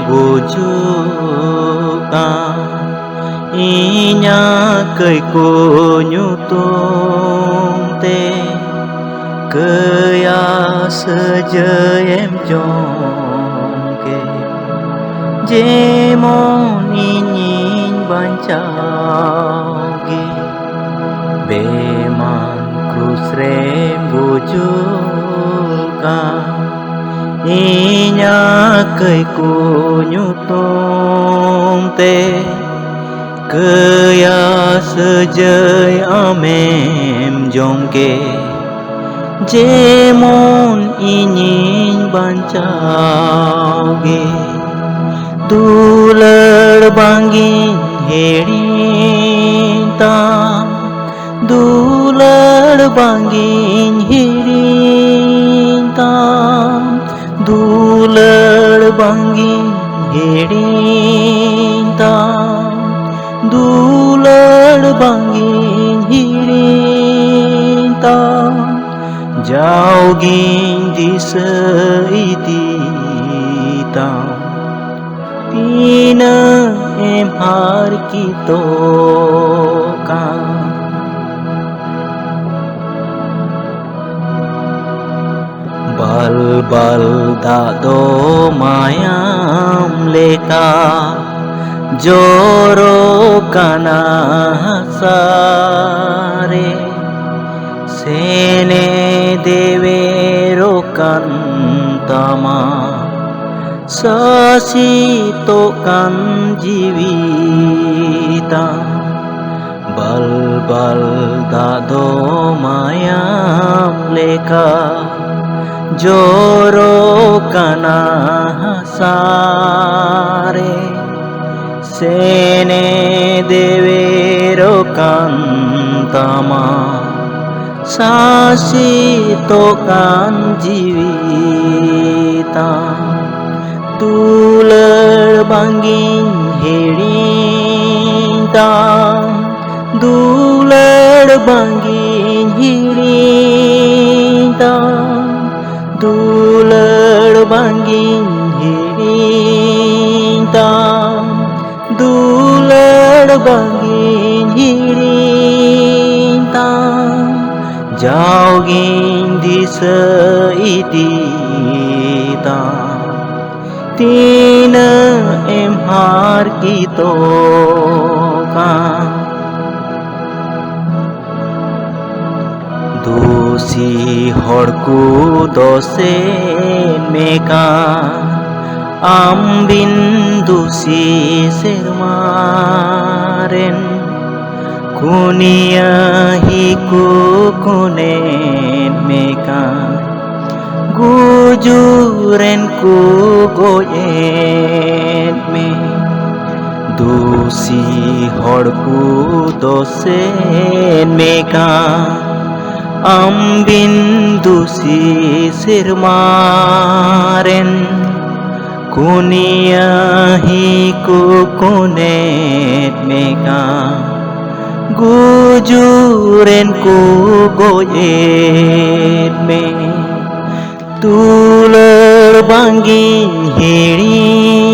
gujuka inya kay ko nyutung te kaya saja em jong ke jemon inyin bancaugi beman krus rem gujuka inya kay ko nyutung te kaya sejai amem jongke jemon inyin bancauge dular bangin herintam dular bangin herintam dular bangin herintam dular bangin herintam jaugin disaiditam tina em har kitokan bal-bal dado mayam leka joro kana sare sene devero kantama sasito kan jivita bal-bal dado mayam leka joro kana sare sene devero kantama sasito kan jivita dular bangin herintam dular bangin herintam dular bangin herintam dular bangin herintam jaugin disaiditam tina em har kitokan dosi horku dose meka ambin dosi sermaren kunia hiku kunen meka gujuren ku goyen me dosi horku dosen meka ambin dosi sirmaren kunia hiku kunet meka gujuren ku goyen me dular bangin herintam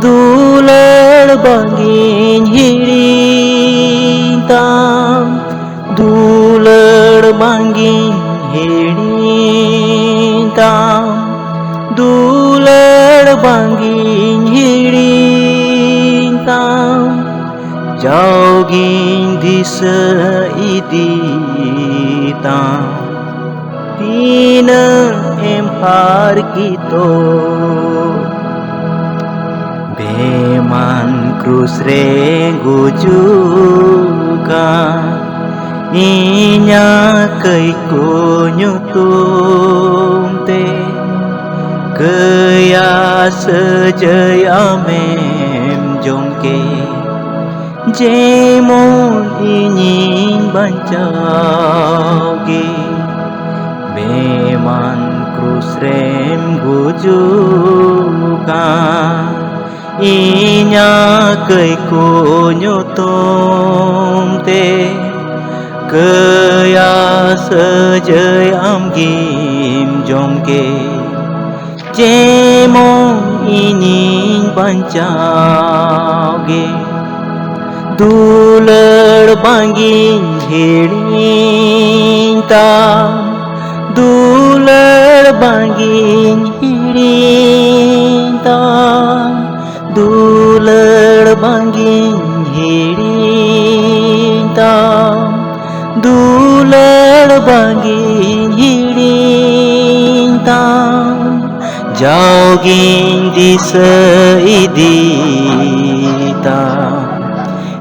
dular bangin herintam dular bangin herintam dular bangin herintam jaugin disaiditam tina em har kito beman krus re gujuka inya kay ko nyutung te kaya sejai amem jongke jemon inyin bancauge beman krus rem gujuka inya kay ko nyutung te kaya sejai am gim jongke Jemong iniñ bancao ge Dular bangin hirin ta Dular bangin hirin ta Dular bangin hirin ta Dular bangin hirin ta Jaugin di seidita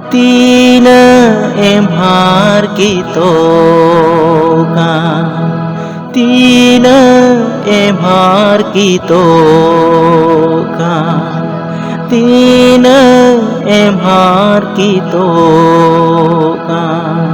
Tina em har kito ka Tina em har kito ka Tina em har kito ka